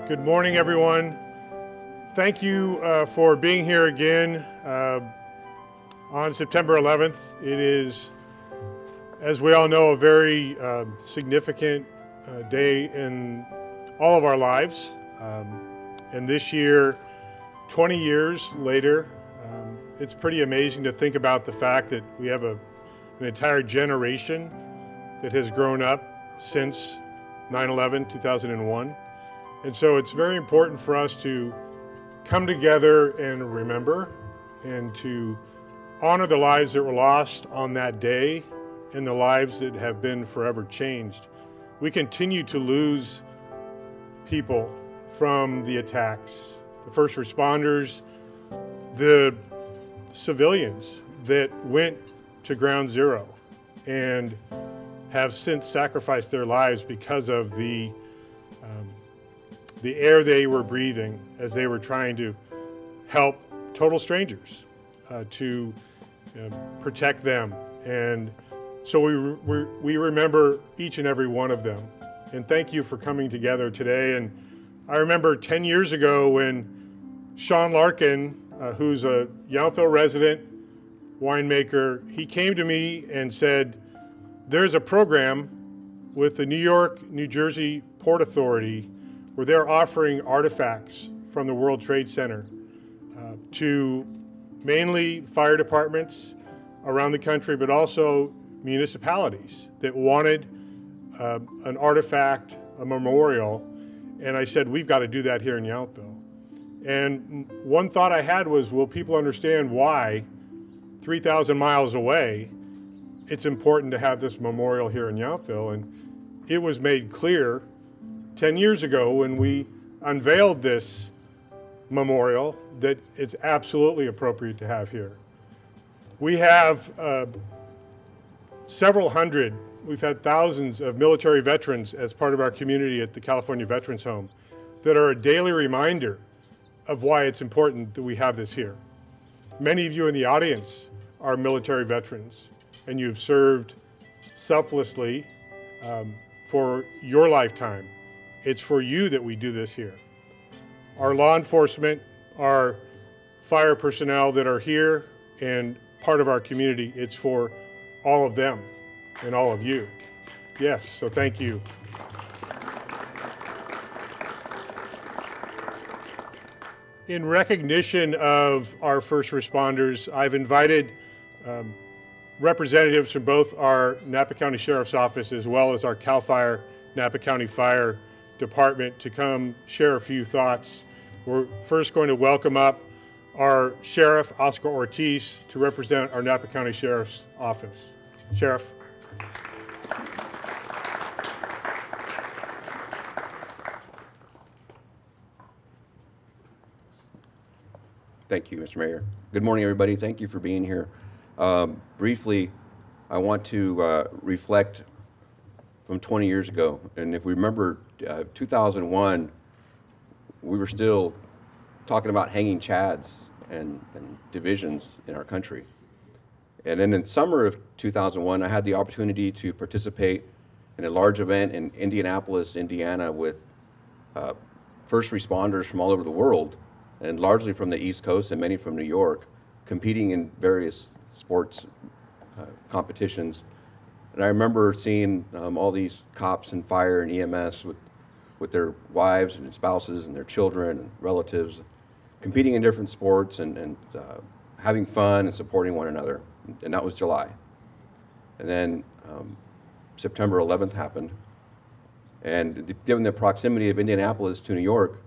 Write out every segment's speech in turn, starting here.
Good morning, everyone. Thank you for being here again on September 11th. It is, as we all know, a very significant day in all of our lives. And this year, 20 years later, it's pretty amazing to think about the fact that we have an entire generation that has grown up since 9/11, 2001. And so it's very important for us to come together and remember and to honor the lives that were lost on that day and the lives that have been forever changed. We continue to lose people from the attacks, the first responders, the civilians that went to ground zero and have since sacrificed their lives because of the air they were breathing as they were trying to help total strangers to protect them. And so we remember each and every one of them. And thank you for coming together today. And I remember 10 years ago when Sean Larkin, who's a Yountville resident, winemaker, he came to me and said, there's a program with the New York, New Jersey Port Authority where they're offering artifacts from the World Trade Center to mainly fire departments around the country, but also municipalities that wanted an artifact, a memorial. And I said, we've got to do that here in Yountville. And one thought I had was, will people understand why 3,000 miles away, it's important to have this memorial here in Yountville? And it was made clear 10 years ago when we unveiled this memorial that it's absolutely appropriate to have here. We have several hundred, we've had thousands of military veterans as part of our community at the California Veterans Home that are a daily reminder of why it's important that we have this here. Many of you in the audience are military veterans and you've served selflessly for your lifetime. It's for you that we do this here. Our law enforcement, our fire personnel that are here and part of our community, it's for all of them and all of you. Yes, so thank you. In recognition of our first responders, I've invited representatives from both our Napa County Sheriff's Office as well as our CAL FIRE Napa County Fire Department to come share a few thoughts. We're first going to welcome up our Sheriff, Oscar Ortiz, to represent our Napa County Sheriff's Office. Sheriff. Thank you, Mr. Mayor. Good morning, everybody. Thank you for being here. Briefly, I want to reflect from 20 years ago. And if we remember 2001, we were still talking about hanging chads and divisions in our country. And then in summer of 2001, I had the opportunity to participate in a large event in Indianapolis, Indiana with first responders from all over the world, and largely from the East Coast and many from New York, competing in various sports competitions. And I remember seeing all these cops and fire and EMS with their wives and spouses and their children and relatives competing in different sports and having fun and supporting one another. And that was July. And then September 11th happened. And given the proximity of Indianapolis to New York,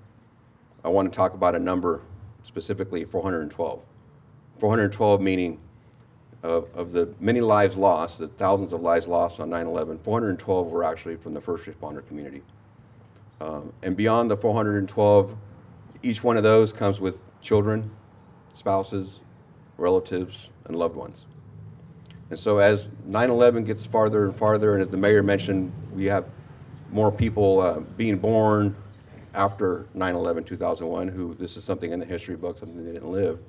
I want to talk about a number, specifically 412. 412 meaning of the many lives lost, the thousands of lives lost on 9/11, 412 were actually from the first responder community. And beyond the 412, each one of those comes with children, spouses, relatives, and loved ones. And so as 9/11 gets farther and farther, and as the mayor mentioned, we have more people being born after 9/11, 2001, who this is something in the history book, something they didn't live.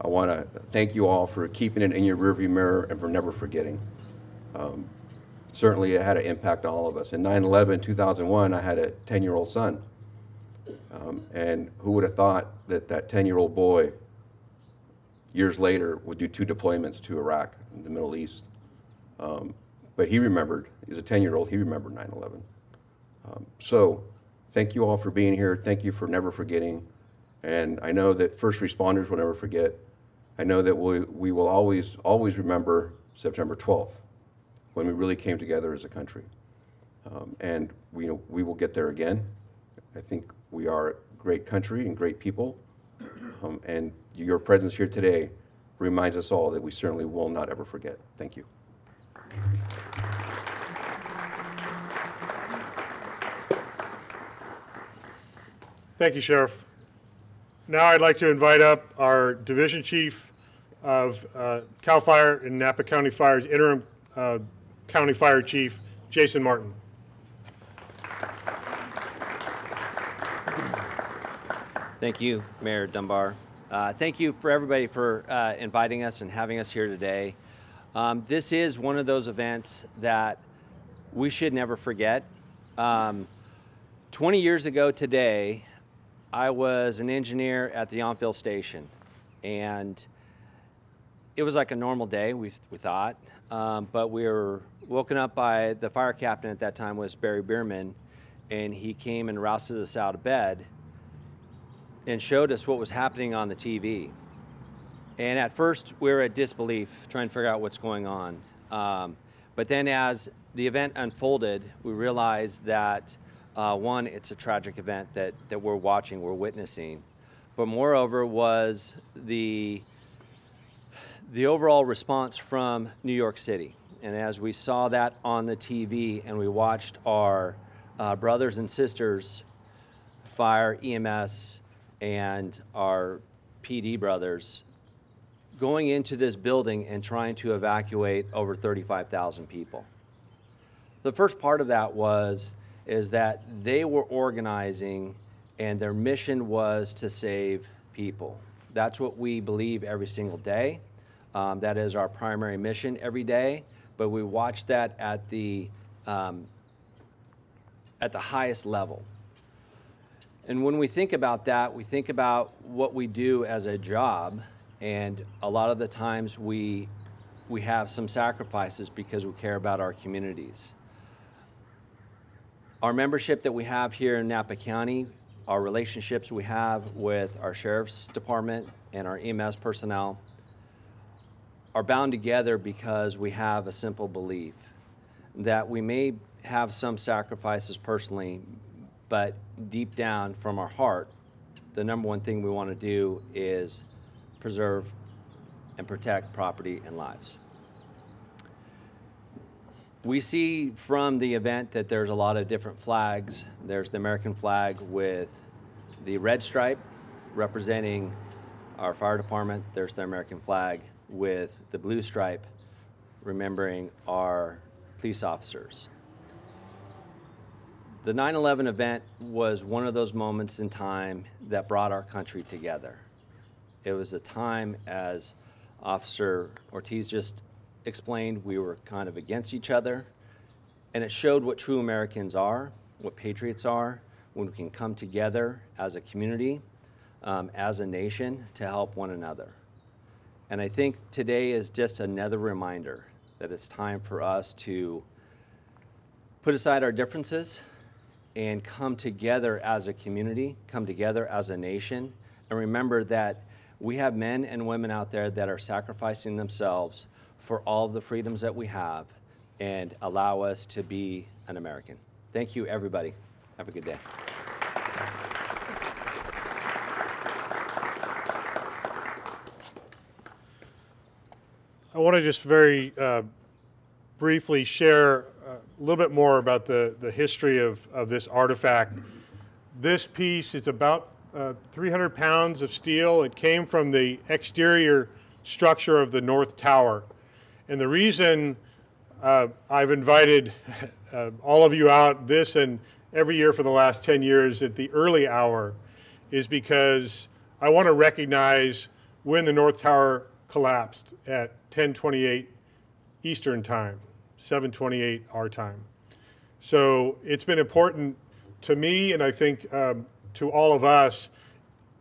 I want to thank you all for keeping it in your rearview mirror and for never forgetting. Certainly it had an impact on all of us. In 9/11, 2001, I had a 10-year-old son. And who would have thought that that 10-year-old boy, years later, would do 2 deployments to Iraq in the Middle East. But he remembered, he's a 10-year-old, he remembered 9/11. So thank you all for being here. Thank you for never forgetting. And I know that first responders will never forget. I know that we will always remember September 12th, when we really came together as a country. And we will get there again. I think we are a great country and great people. And your presence here today reminds us all that we certainly will not ever forget. Thank you. Thank you, Sheriff. Now I'd like to invite up our Division Chief of CAL FIRE and Napa County Fire's Interim County Fire Chief, Jason Martin. Thank you, Mayor Dunbar. Thank you for everybody for inviting us and having us here today. This is one of those events that we should never forget. 20 years ago today, I was an engineer at the Yountville station, and it was like a normal day, we thought, but we were woken up by the fire captain at that time was Barry Bierman, and he came and rousted us out of bed and showed us what was happening on the TV. And at first, we were at disbelief, trying to figure out what's going on. But then as the event unfolded, we realized that one, it's a tragic event that we're watching, we're witnessing. But moreover was the overall response from New York City. And as we saw that on the TV and we watched our brothers and sisters, fire, EMS, and our PD brothers going into this building and trying to evacuate over 35,000 people. The first part of that is that they were organizing and their mission was to save people. That's what we believe every single day. That is our primary mission every day, but we watch that at the highest level. And when we think about that, we think about what we do as a job, and a lot of the times we have some sacrifices because we care about our communities. Our membership that we have here in Napa County, our relationships we have with our Sheriff's Department and our EMS personnel are bound together because we have a simple belief that we may have some sacrifices personally, but deep down from our heart, the number one thing we want to do is preserve and protect property and lives. We see from the event that there's a lot of different flags. There's the American flag with the red stripe representing our fire department. There's the American flag with the blue stripe remembering our police officers. The 9/11 event was one of those moments in time that brought our country together. It was a time, as Officer Ortiz just explained, we were kind of against each other, and it showed what true Americans are, what patriots are, when we can come together as a community, as a nation, to help one another. And I think today is just another reminder that it's time for us to put aside our differences and come together as a community, come together as a nation, and remember that we have men and women out there that are sacrificing themselves for all of the freedoms that we have and allow us to be an American. Thank you, everybody. Have a good day. I want to just very briefly share a little bit more about the history of this artifact. This piece is about 300 pounds of steel. It came from the exterior structure of the North Tower. And the reason I've invited all of you out this and every year for the last 10 years at the early hour is because I want to recognize when the North Tower collapsed at 10:28 Eastern Time, 7:28 our time. So it's been important to me, and I think to to all of us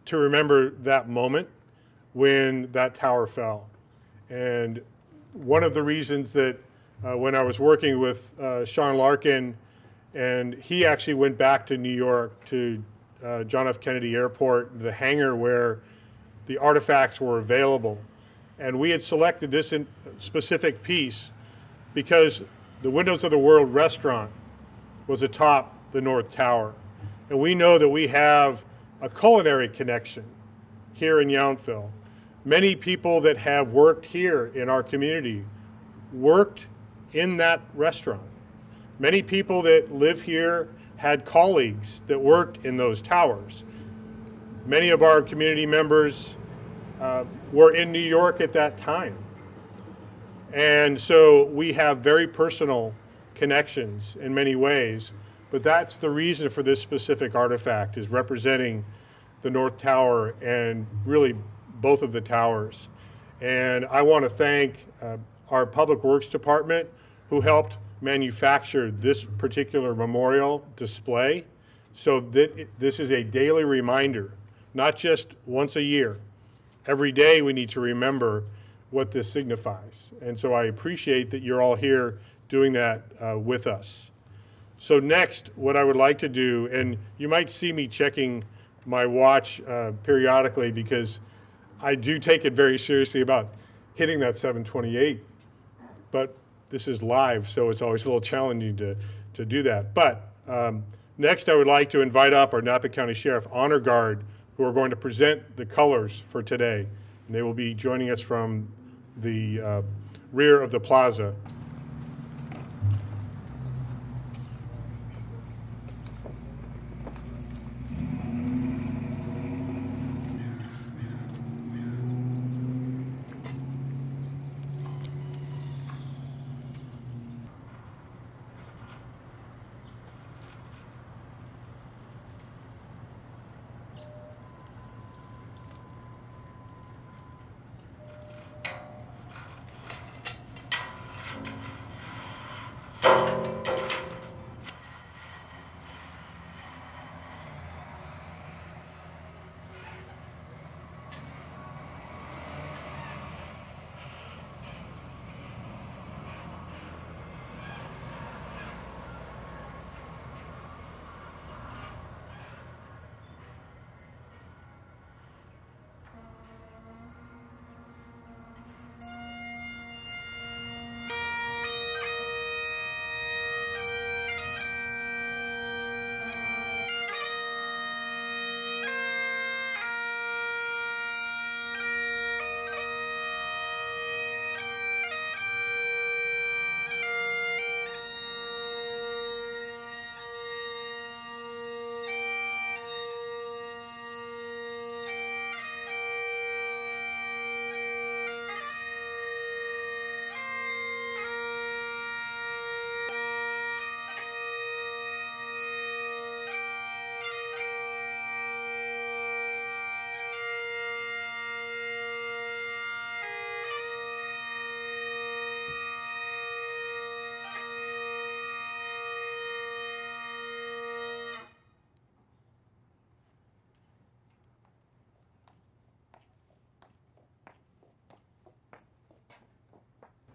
to remember that moment when that tower fell. And one of the reasons that when I was working with Sean Larkin, and he actually went back to New York to John F. Kennedy Airport, the hangar where the artifacts were available. And we had selected this specific piece because the Windows of the World restaurant was atop the North Tower. And we know that we have a culinary connection here in Yountville. Many people that have worked here in our community worked in that restaurant. Many people that live here had colleagues that worked in those towers. Many of our community members were in New York at that time. And so we have very personal connections in many ways, but that's the reason for this specific artifact, is representing the North Tower and really both of the towers. And I want to thank our Public Works Department who helped manufacture this particular memorial display so that this is a daily reminder, not just once a year. Every day we need to remember what this signifies. And so I appreciate that you're all here doing that with us. So next, what I would like to do, and you might see me checking my watch periodically because I do take it very seriously about hitting that 7:28, but this is live, so it's always a little challenging to do that. But next I would like to invite up our Napa County Sheriff Honor Guard, who are going to present the colors for today. And they will be joining us from the rear of the plaza.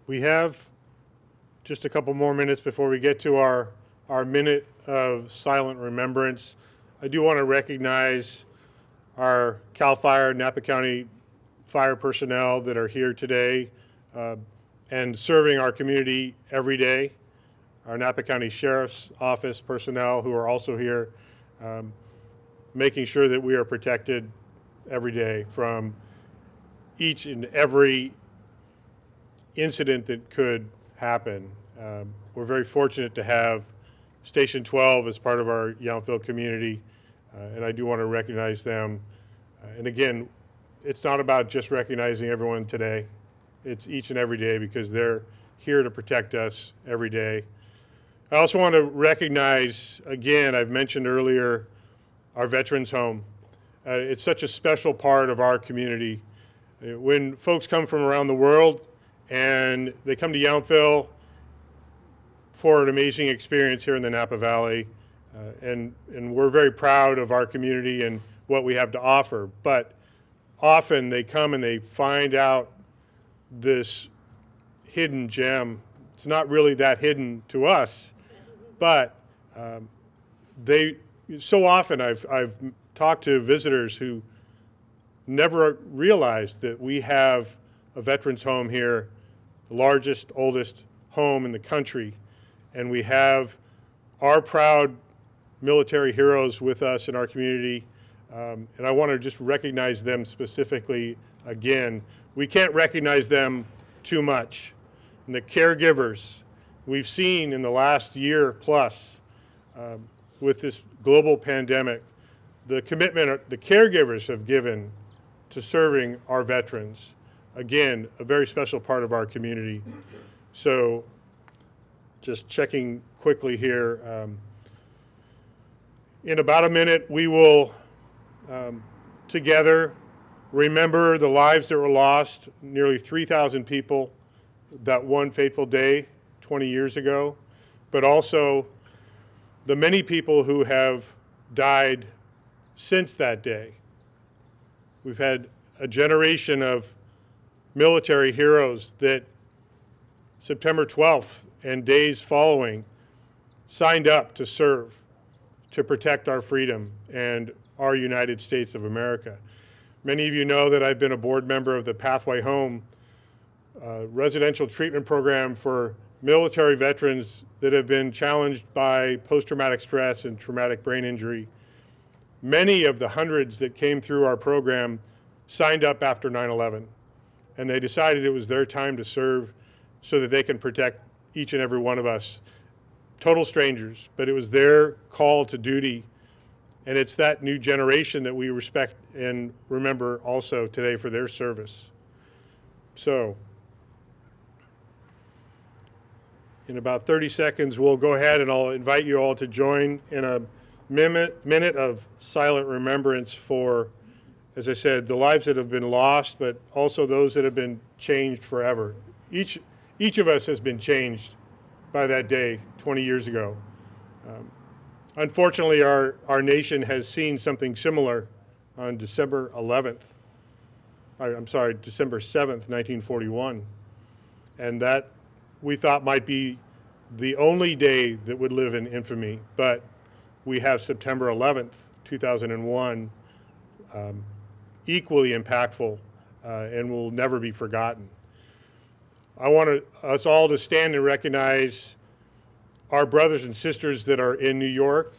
We have just a couple more minutes before we get to our minute of silent remembrance. I do want to recognize our CAL FIRE Napa County fire personnel that are here today and serving our community every day. Our Napa County Sheriff's Office personnel who are also here, making sure that we are protected every day from each and every incident that could happen. We're very fortunate to have Station 12 as part of our Yountville community, and I do want to recognize them. And again, it's not about just recognizing everyone today. It's each and every day because they're here to protect us every day. I also want to recognize, again, I've mentioned earlier, our Veterans Home. It's such a special part of our community. When folks come from around the world and they come to Yountville for an amazing experience here in the Napa Valley, and we're very proud of our community and what we have to offer. But often they come and they find out this hidden gem. It's not really that hidden to us, but so often I've talked to visitors who never realized that we have a veterans home here, the largest, oldest home in the country, and we have our proud military heroes with us in our community, and I want to just recognize them specifically again. We can't recognize them too much. And the caregivers we've seen in the last year plus with this global pandemic, the commitment the caregivers have given to serving our veterans, again, a very special part of our community. So just checking quickly here. In about a minute, we will together remember the lives that were lost, nearly 3,000 people that one fateful day 20 years ago, but also the many people who have died since that day. We've had a generation of military heroes that September 12th and days following signed up to serve, to protect our freedom and our United States of America. Many of you know that I've been a board member of the Pathway Home residential treatment program for military veterans that have been challenged by post-traumatic stress and traumatic brain injury. Many of the hundreds that came through our program signed up after 9/11, and they decided it was their time to serve so that they can protect each and every one of us. Total strangers, but it was their call to duty, and it's that new generation that we respect and remember also today for their service. So, in about 30 seconds, we'll go ahead and I'll invite you all to join in a minute of silent remembrance for, as I said, the lives that have been lost, but also those that have been changed forever. Each of us has been changed by that day 20 years ago. Unfortunately, our nation has seen something similar on December 7th, 1941. And that we thought might be the only day that would live in infamy, but we have September 11th, 2001, equally impactful and will never be forgotten. I want us all to stand and recognize our brothers and sisters that are in New York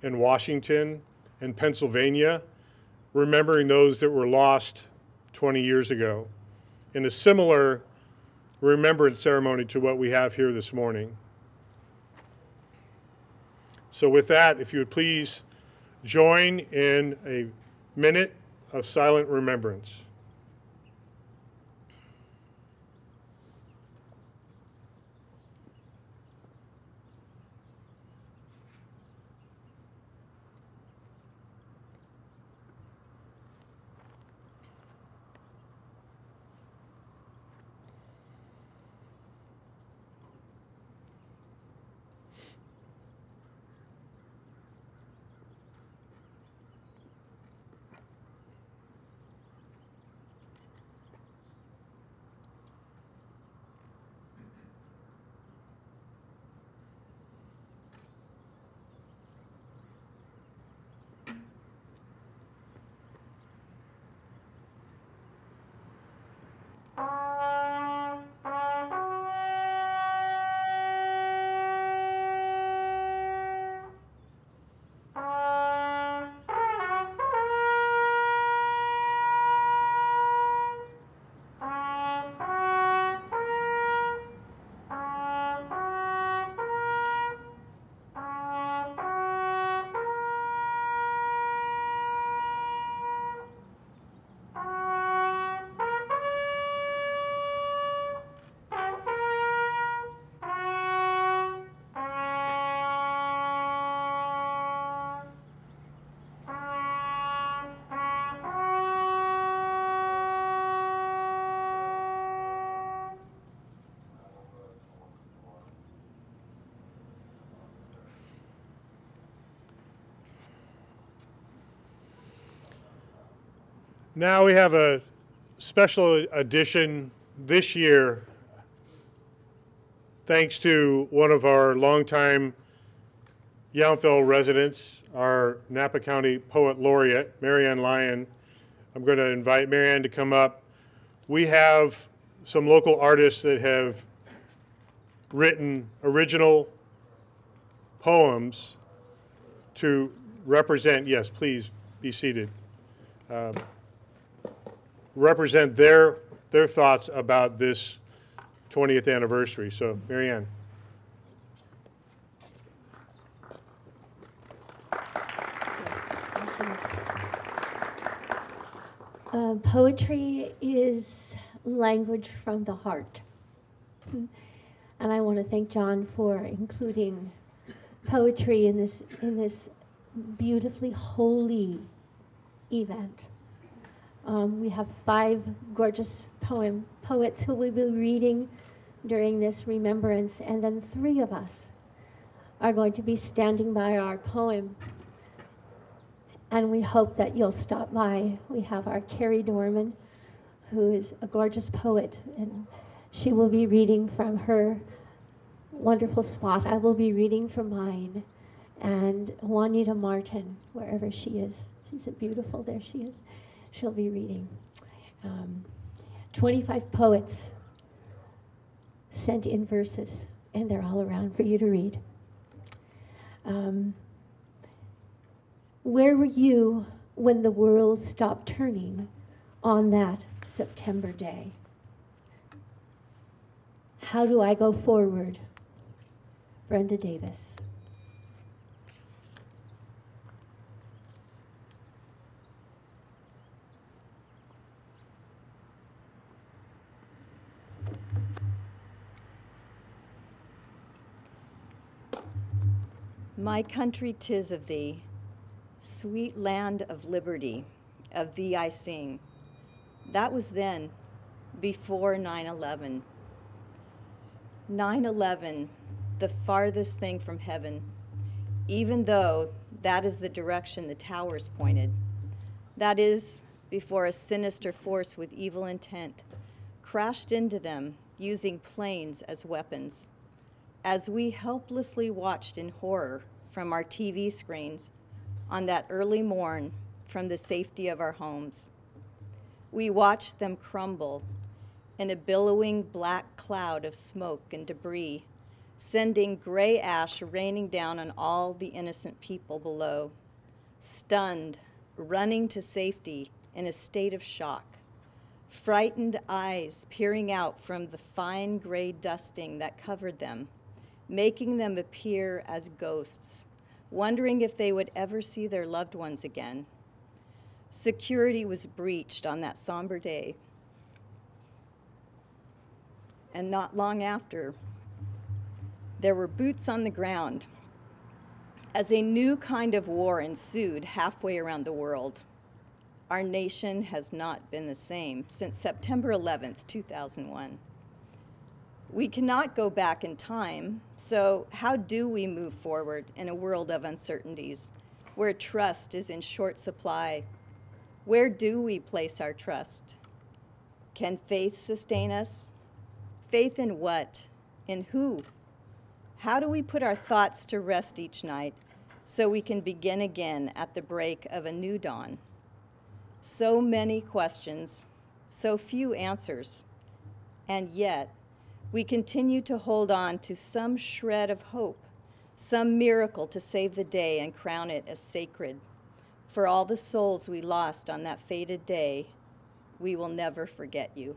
and Washington and Pennsylvania, remembering those that were lost 20 years ago in a similar remembrance ceremony to what we have here this morning. So with that, if you would please join in a minute of silent remembrance. Now we have a special edition this year, thanks to one of our longtime Yountville residents, our Napa County Poet Laureate, Marianne Lyon. I'm going to invite Marianne to come up. We have some local artists that have written original poems to represent, yes, please be seated, represent their thoughts about this 20th anniversary. So, Marianne. Poetry is language from the heart. And I want to thank John for including poetry in this beautifully holy event. We have 5 gorgeous poets who will be reading during this remembrance, and then 3 of us are going to be standing by our poem. And we hope that you'll stop by. We have our Carrie Dorman, who is a gorgeous poet, and she will be reading from her wonderful spot. I will be reading from mine. And Juanita Martin, wherever she is, she's a beautiful, there she is, she'll be reading. 25 poets sent in verses, and they're all around for you to read. Where were you when the world stopped turning on that September day? How do I go forward? Brenda Davis. My country, 'tis of thee, sweet land of liberty, of thee I sing. That was then, before 9/11. 9/11, the farthest thing from heaven, even though that is the direction the towers pointed. That is, before a sinister force with evil intent crashed into them using planes as weapons. As we helplessly watched in horror from our TV screens on that early morn from the safety of our homes. We watched them crumble in a billowing black cloud of smoke and debris, sending gray ash raining down on all the innocent people below, stunned, running to safety in a state of shock, frightened eyes peering out from the fine gray dusting that covered them, making them appear as ghosts, wondering if they would ever see their loved ones again. Security was breached on that somber day. And not long after, there were boots on the ground as a new kind of war ensued halfway around the world. Our nation has not been the same since September 11th, 2001. We cannot go back in time, so how do we move forward in a world of uncertainties, where trust is in short supply? Where do we place our trust? Can faith sustain us? Faith in what? In who? How do we put our thoughts to rest each night so we can begin again at the break of a new dawn? So many questions, so few answers, and yet we continue to hold on to some shred of hope, some miracle to save the day and crown it as sacred. For all the souls we lost on that fated day, we will never forget you.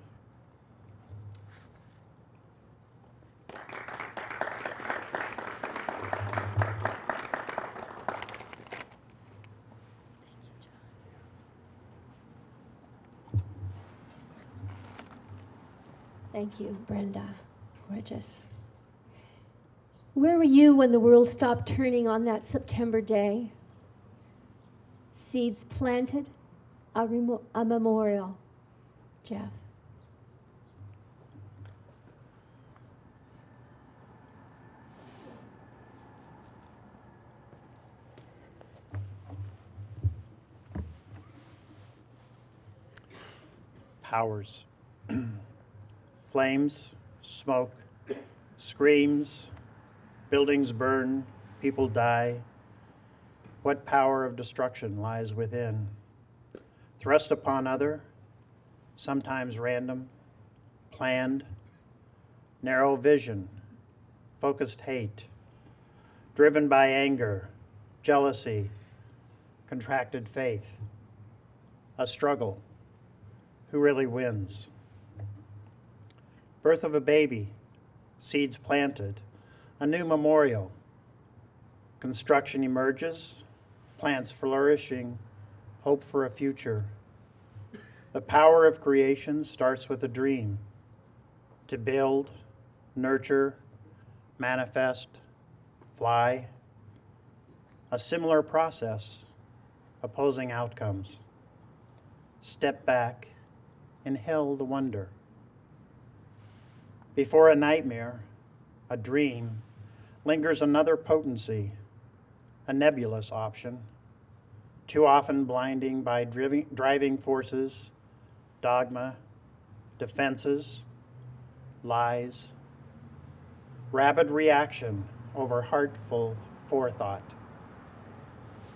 Thank you, Brenda. Gorgeous. Where were you when the world stopped turning on that September day? Seeds planted, a memorial. Jeff. powers. Flames, smoke, screams, buildings burn, people die. What power of destruction lies within? Thrust upon other, sometimes random, planned, narrow vision, focused hate, driven by anger, jealousy, contracted faith, a struggle. Who really wins? Birth of a baby, seeds planted, a new memorial. Construction emerges, plants flourishing, hope for a future. The power of creation starts with a dream, to build, nurture, manifest, fly. A similar process, opposing outcomes. Step back, inhale the wonder. Before a nightmare, a dream, lingers another potency, a nebulous option, too often blinding by driving forces, dogma, defenses, lies, rapid reaction over heartful forethought.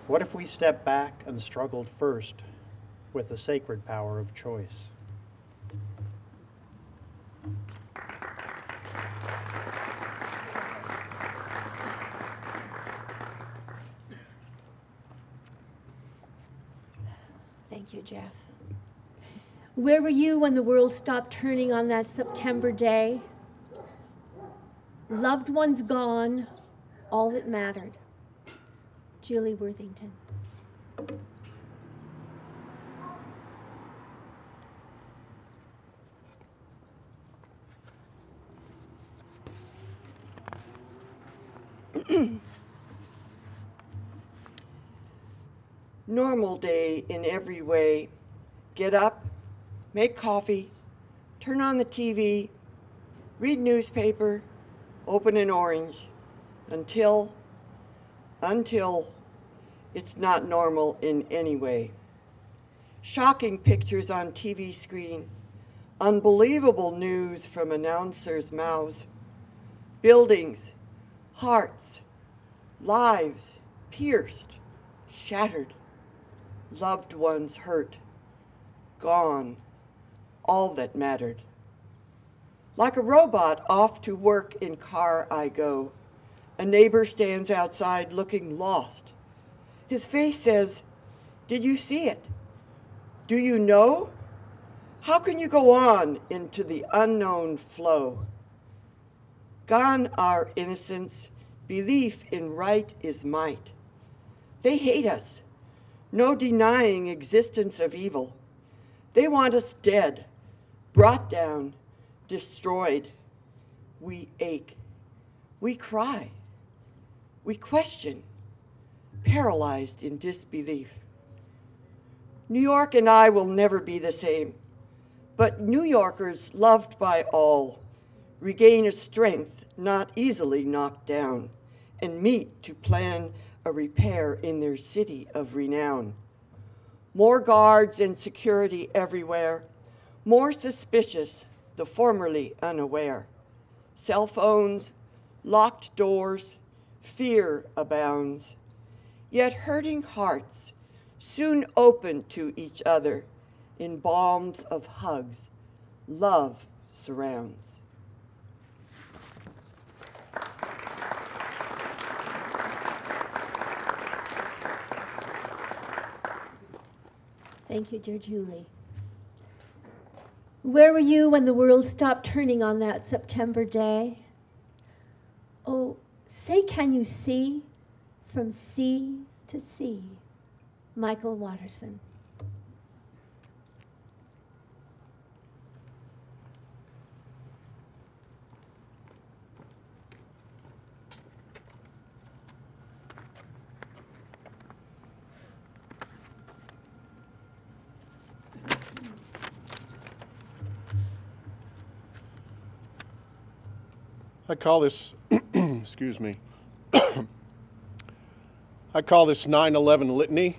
What if we stepped back and struggled first with the sacred power of choice? Thank you, Jeff. Where were you when the world stopped turning on that September day? Loved ones gone, all that mattered. Julie Worthington. Normal day in every way. Get up, make coffee, turn on the TV, read newspaper, open an orange, until it's not normal in any way. Shocking pictures on TV screen, unbelievable news from announcers' mouths, buildings, hearts, lives pierced, shattered, loved ones hurt, gone, all that mattered. Like a robot off to work in car I go. A neighbor stands outside looking lost. His face says, "Did you see it? Do you know? How can you go on into the unknown flow? Gone our innocence, belief in right is might. They hate us, no denying existence of evil. They want us dead, brought down, destroyed. We ache, we cry, we question, paralyzed in disbelief. New York and I will never be the same, but New Yorkers loved by all regain a strength not easily knocked down and meet to plan a repair in their city of renown. More guards and security everywhere, more suspicious, the formerly unaware. Cell phones, locked doors, fear abounds. Yet hurting hearts soon open to each other. In balms of hugs, love surrounds. Thank you, dear Julie. Where were you when the world stopped turning on that September day? Oh, say, can you see from sea to sea? Michael Watterson. I call this, excuse me, I call this 9/11 litany.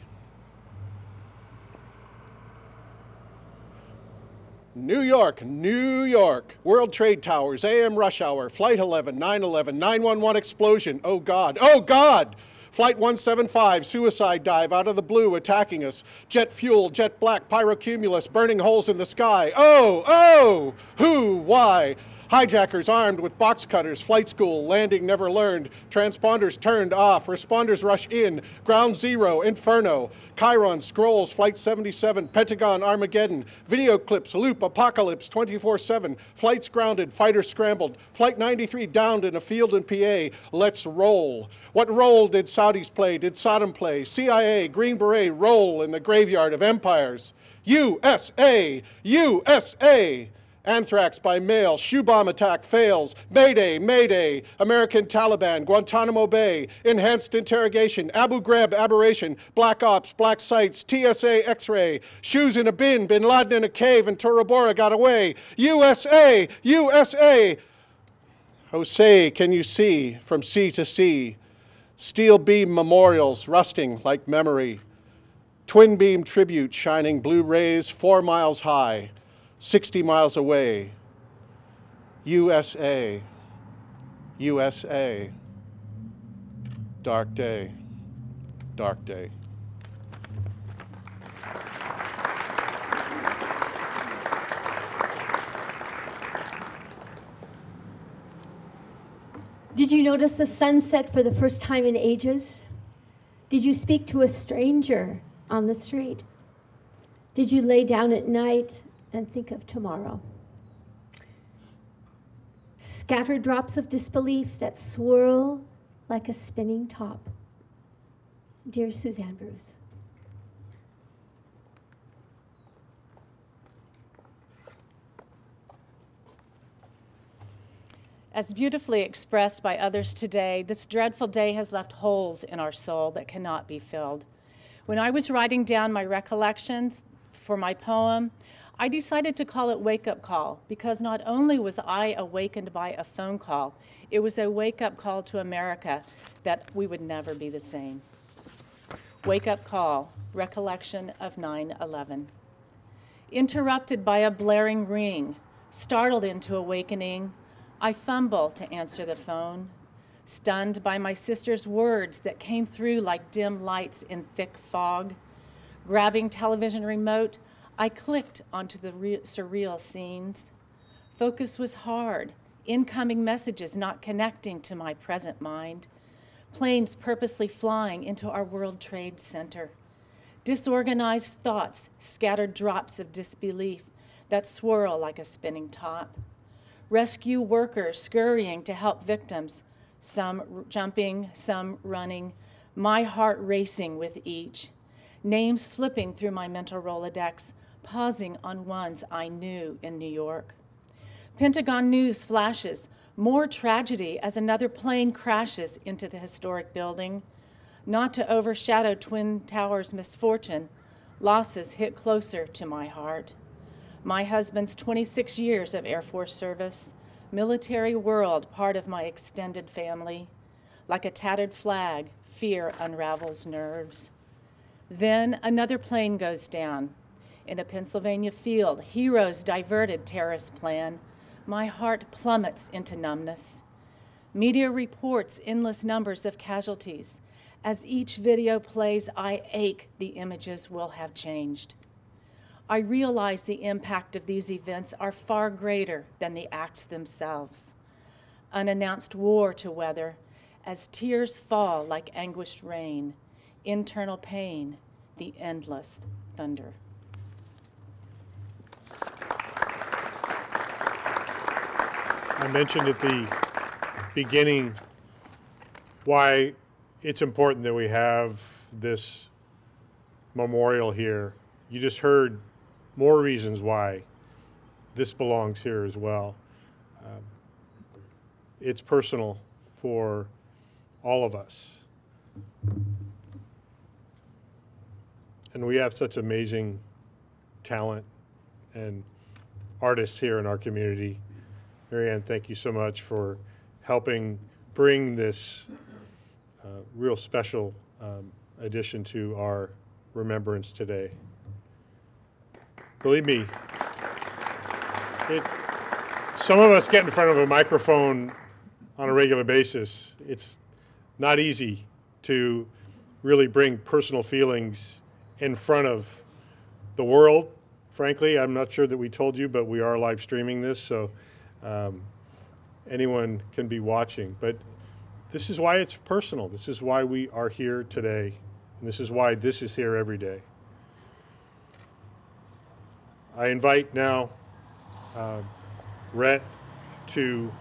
New York, New York. World Trade Towers, AM rush hour, Flight 11, 9/11, 911 explosion. Oh God, oh God! Flight 175, suicide dive out of the blue attacking us. Jet fuel, jet black, pyrocumulus, burning holes in the sky. Oh, oh! Who, why? Hijackers armed with box cutters, flight school, landing never learned, transponders turned off, responders rush in, ground zero, inferno, Chiron, scrolls, flight 77, Pentagon, Armageddon, video clips, loop, apocalypse, 24/7, flights grounded, fighters scrambled, flight 93 downed in a field in PA, let's roll. What role did Saudis play, did Saddam play, CIA, Green Beret, roll in the graveyard of empires? USA, USA! Anthrax by mail, shoe bomb attack fails, Mayday, Mayday, American Taliban, Guantanamo Bay, enhanced interrogation, Abu Ghraib aberration, black ops, black sites, TSA x-ray, shoes in a bin, Bin Laden in a cave, and Tora Bora got away. USA, USA! Jose, can you see from sea to sea? Steel beam memorials rusting like memory. Twin beam tribute shining blue rays 4 miles high. 60 miles away, USA, USA, dark day, dark day. Did you notice the sunset for the first time in ages? Did you speak to a stranger on the street? Did you lay down at night and think of tomorrow? Scattered drops of disbelief that swirl like a spinning top. Dear Suzanne Bruce. As beautifully expressed by others today, this dreadful day has left holes in our soul that cannot be filled. When I was writing down my recollections for my poem, I decided to call it Wake Up Call because not only was I awakened by a phone call, it was a wake-up call to America that we would never be the same. Wake Up Call, Recollection of 9/11. Interrupted by a blaring ring, startled into awakening, I fumble to answer the phone, stunned by my sister's words that came through like dim lights in thick fog. Grabbing television remote, I clicked onto the surreal scenes. Focus was hard, incoming messages not connecting to my present mind. Planes purposely flying into our World Trade Center. Disorganized thoughts, scattered drops of disbelief that swirl like a spinning top. Rescue workers scurrying to help victims, some jumping, some running, my heart racing with each. Names slipping through my mental Rolodex, pausing on ones I knew in New York. Pentagon news flashes, more tragedy as another plane crashes into the historic building. Not to overshadow Twin Towers' misfortune, losses hit closer to my heart. My husband's 26 years of Air Force service, military world part of my extended family. Like a tattered flag, fear unravels nerves. Then another plane goes down. In a Pennsylvania field, heroes diverted terrorist plan. My heart plummets into numbness. Media reports endless numbers of casualties. As each video plays, I ache the images will have changed. I realize the impact of these events are far greater than the acts themselves. Unannounced war to weather, as tears fall like anguished rain, internal pain, the endless thunder. I mentioned at the beginning why it's important that we have this memorial here. You just heard more reasons why this belongs here as well. It's personal for all of us. And we have such amazing talent and artists here in our community. Marianne, thank you so much for helping bring this real special addition to our remembrance today. Believe me, Some of us get in front of a microphone on a regular basis. It's not easy to really bring personal feelings in front of the world. Frankly, I'm not sure that we told you, but we are live streaming this, so anyone can be watching. But this is why it's personal. This is why we are here today, and this is why this is here every day. I invite now Rhett to,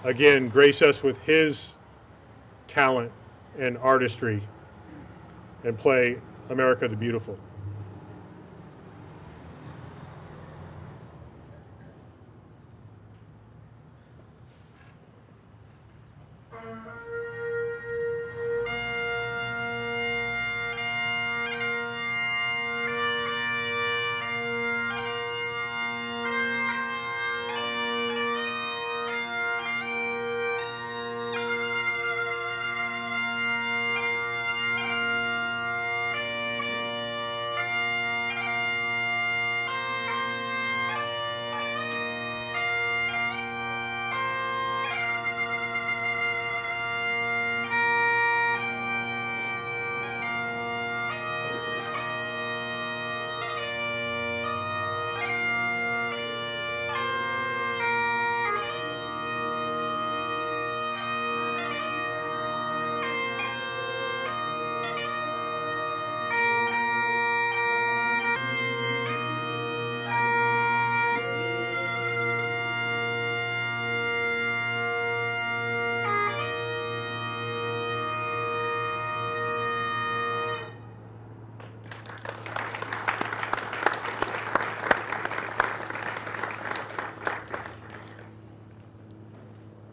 again, grace us with his talent and artistry and play America the Beautiful.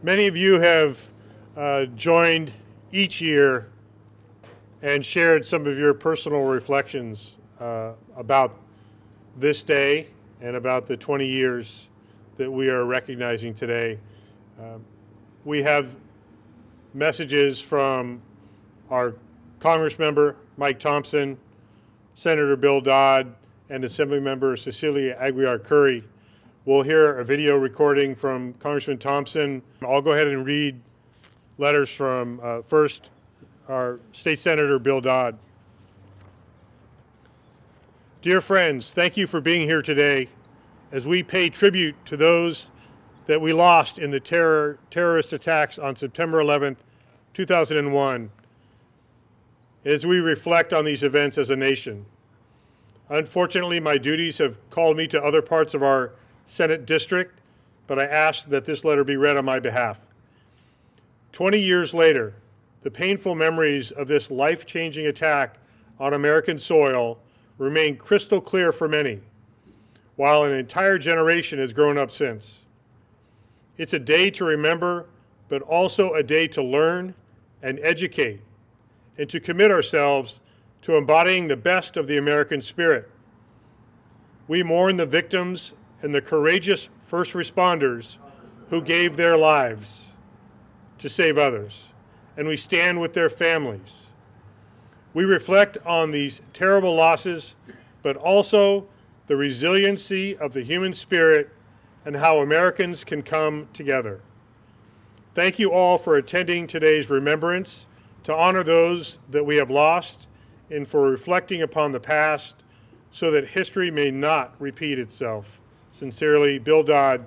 Many of you have joined each year and shared some of your personal reflections about this day and about the 20 years that we are recognizing today. We have messages from our Congressmember Mike Thompson, Senator Bill Dodd, and Assemblymember Cecilia Aguiar Curry. We'll hear a video recording from Congressman Thompson. I'll go ahead and read letters from first our State Senator Bill Dodd. Dear friends, thank you for being here today as we pay tribute to those that we lost in the terrorist attacks on September 11th, 2001, as we reflect on these events as a nation. Unfortunately, my duties have called me to other parts of our Senate district, but I ask that this letter be read on my behalf. 20 years later, the painful memories of this life-changing attack on American soil remain crystal clear for many, while an entire generation has grown up since. It's a day to remember, but also a day to learn and educate, and to commit ourselves to embodying the best of the American spirit. We mourn the victims and the courageous first responders who gave their lives to save others, and we stand with their families. We reflect on these terrible losses, but also the resiliency of the human spirit and how Americans can come together. Thank you all for attending today's remembrance, to honor those that we have lost, and for reflecting upon the past so that history may not repeat itself. Sincerely, Bill Dodd,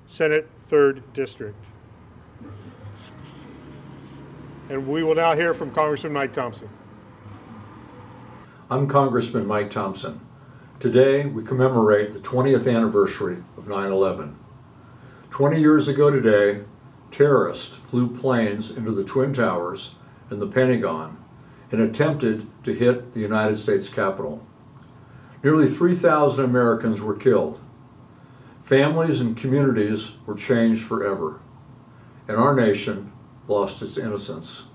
Senate 3rd District. And we will now hear from Congressman Mike Thompson. I'm Congressman Mike Thompson. Today, we commemorate the 20th anniversary of 9/11. 20 years ago today, terrorists flew planes into the Twin Towers and the Pentagon and attempted to hit the United States Capitol. Nearly 3,000 Americans were killed. Families and communities were changed forever, and our nation lost its innocence.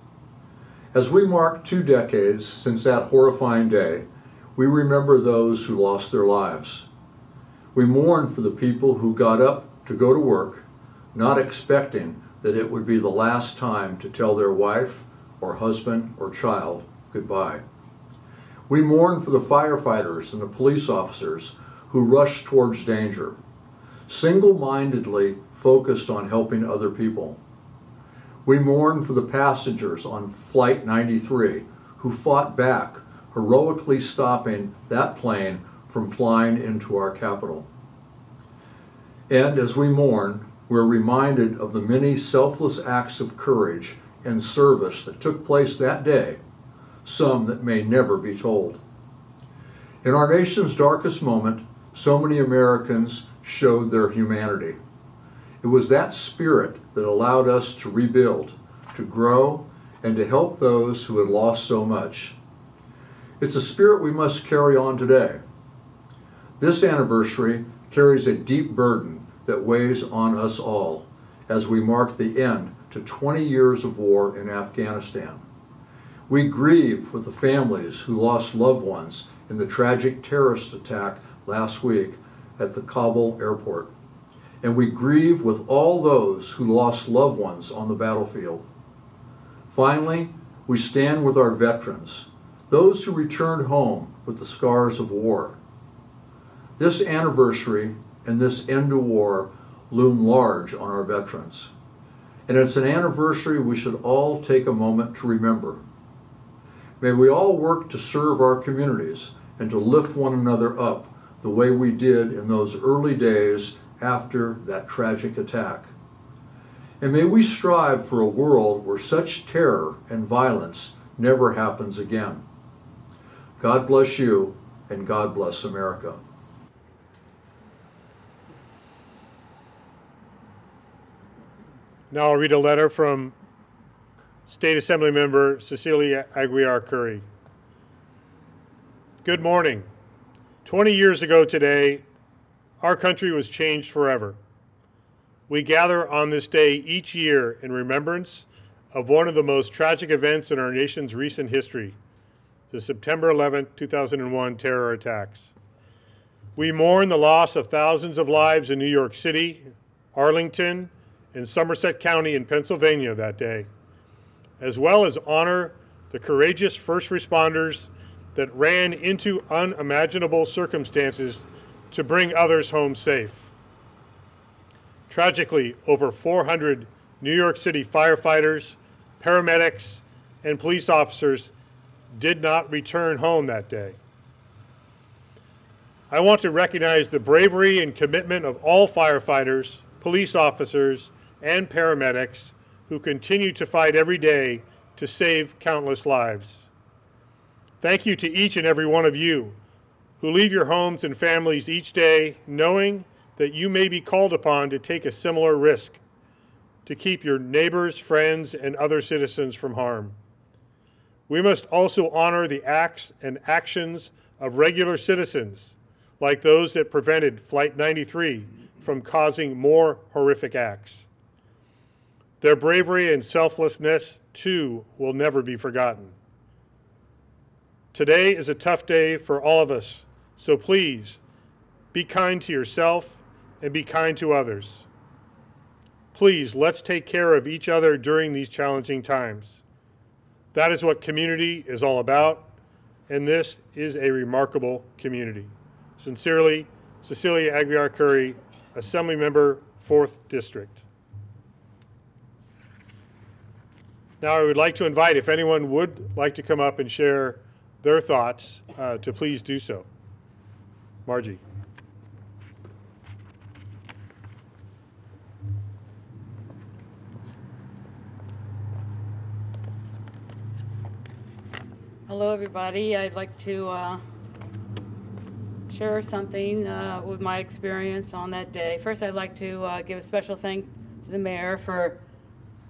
As we mark 2 decades since that horrifying day, we remember those who lost their lives. We mourn for the people who got up to go to work, not expecting that it would be the last time to tell their wife or husband or child goodbye. We mourn for the firefighters and the police officers who rushed towards danger, single-mindedly focused on helping other people. We mourn for the passengers on Flight 93 who fought back, heroically stopping that plane from flying into our capital. And as we mourn, we're reminded of the many selfless acts of courage and service that took place that day, some that may never be told. In our nation's darkest moment, so many Americans showed their humanity. It was that spirit that allowed us to rebuild, to grow, and to help those who had lost so much. It's a spirit we must carry on today. This anniversary carries a deep burden that weighs on us all as we mark the end to 20 years of war in Afghanistan. We grieve with the families who lost loved ones in the tragic terrorist attack last week at the Kabul airport. And we grieve with all those who lost loved ones on the battlefield. Finally, we stand with our veterans, those who returned home with the scars of war. This anniversary and this end to war loom large on our veterans. And it's an anniversary we should all take a moment to remember. May we all work to serve our communities and to lift one another up the way we did in those early days after that tragic attack. And may we strive for a world where such terror and violence never happens again. God bless you, and God bless America. Now I'll read a letter from State Assembly Member Cecilia Aguiar Curry. Good morning. 20 years ago today, our country was changed forever. We gather on this day each year in remembrance of one of the most tragic events in our nation's recent history, the September 11, 2001 terror attacks. We mourn the loss of thousands of lives in New York City, Arlington, and Somerset County in Pennsylvania that day, as well as honor the courageous first responders that ran into unimaginable circumstances to bring others home safe. Tragically, over 400 New York City firefighters, paramedics, and police officers did not return home that day. I want to recognize the bravery and commitment of all firefighters, police officers, and paramedics who continue to fight every day to save countless lives. Thank you to each and every one of you who leave your homes and families each day knowing that you may be called upon to take a similar risk to keep your neighbors, friends, and other citizens from harm. We must also honor the acts and actions of regular citizens, like those that prevented Flight 93 from causing more horrific acts. Their bravery and selflessness, too, will never be forgotten. Today is a tough day for all of us, so please be kind to yourself and be kind to others. Please, let's take care of each other during these challenging times. That is what community is all about, and this is a remarkable community. Sincerely, Cecilia Aguiar Curry, Assembly Member, 4th District. Now I would like to invite, if anyone would like to come up and share their thoughts, to please do so. Margie. Hello, everybody. I'd like to share something with my experience on that day. First, I'd like to give a special thanks to the mayor for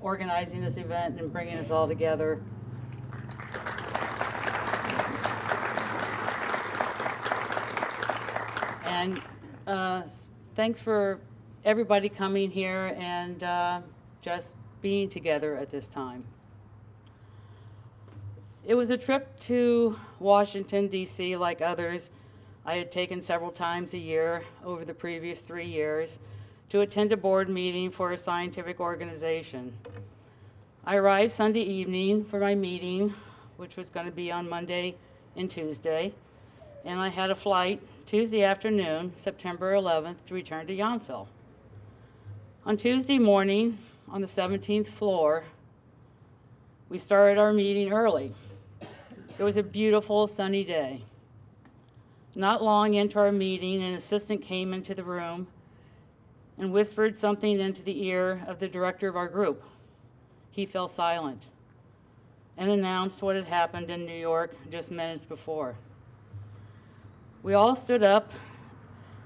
organizing this event and bringing us all together. And thanks for everybody coming here and just being together at this time. It was a trip to Washington, D.C., like others I had taken several times a year over the previous 3 years to attend a board meeting for a scientific organization. I arrived Sunday evening for my meeting, which was going to be on Monday and Tuesday, and I had a flight Tuesday afternoon, September 11th, to return to Yountville. On Tuesday morning, on the 17th floor, we started our meeting early. It was a beautiful sunny day. Not long into our meeting, an assistant came into the room and whispered something into the ear of the director of our group. He fell silent and announced what had happened in New York just minutes before. We all stood up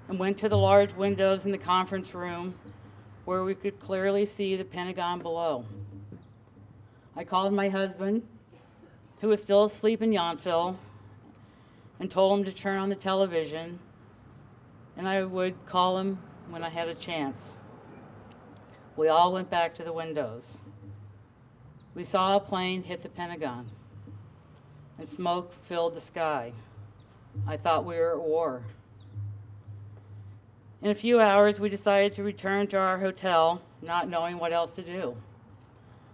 and went to the large windows in the conference room where we could clearly see the Pentagon below. I called my husband, who was still asleep in Yountville, and told him to turn on the television, and I would call him when I had a chance. We all went back to the windows. We saw a plane hit the Pentagon, and smoke filled the sky. I thought we were at war. In a few hours, we decided to return to our hotel, not knowing what else to do.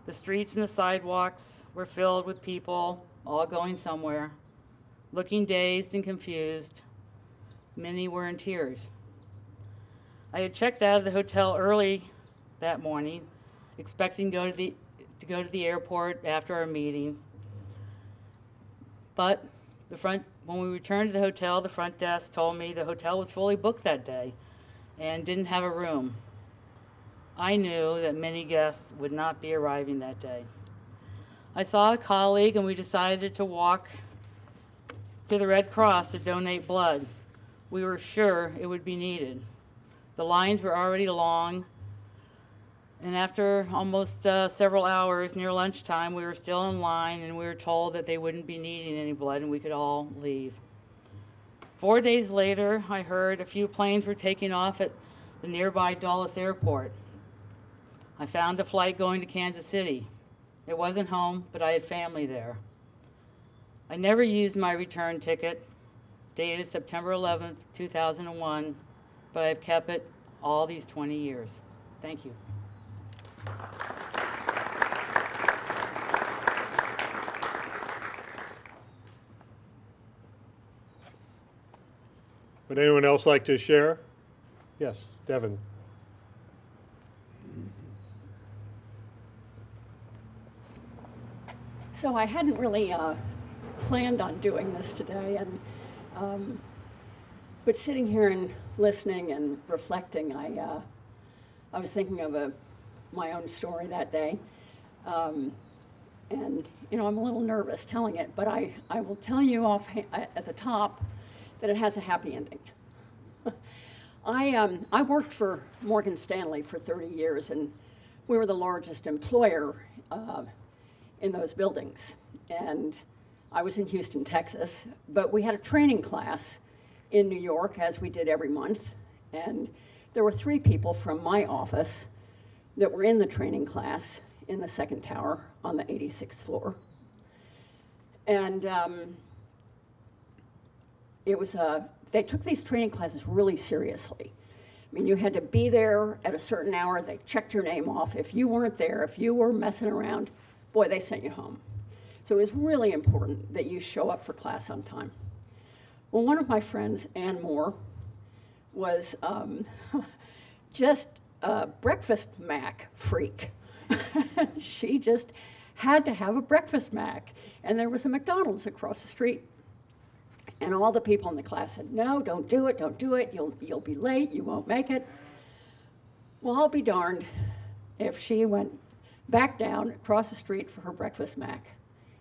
The streets and the sidewalks were filled with people, all going somewhere, looking dazed and confused. Many were in tears. I had checked out of the hotel early that morning, expecting to go to the airport after our meeting. But when we returned to the hotel, the front desk told me the hotel was fully booked that day and didn't have a room. I knew that many guests would not be arriving that day. I saw a colleague and we decided to walk to the Red Cross to donate blood. We were sure it would be needed. The lines were already long, and after almost several hours near lunchtime, we were still in line and we were told that they wouldn't be needing any blood and we could all leave. 4 days later, I heard a few planes were taking off at the nearby Dulles Airport. I found a flight going to Kansas City. It wasn't home, but I had family there. I never used my return ticket, dated September 11th, 2001, but I've kept it all these 20 years. Thank you. Would anyone else like to share? Yes, Devin. So I hadn't really planned on doing this today, and but sitting here and listening and reflecting, I was thinking of my own story that day, and I'm a little nervous telling it, but I will tell you at the top that it has a happy ending. I worked for Morgan Stanley for 30 years, and we were the largest employer in those buildings. And I was in Houston, Texas, but we had a training class in New York, as we did every month. And there were 3 people from my office that were in the training class in the second tower on the 86th floor. And they took these training classes really seriously. I mean, you had to be there at a certain hour. They checked your name off. If you weren't there, if you were messing around, boy, they sent you home. So it was really important that you show up for class on time. Well, one of my friends, Ann Moore, was just a breakfast mac freak. She just had to have a breakfast mac. And there was a McDonald's across the street. And all the people in the class said, no, don't do it, you'll be late, you won't make it. Well, I'll be darned if she went back down across the street for her breakfast mac.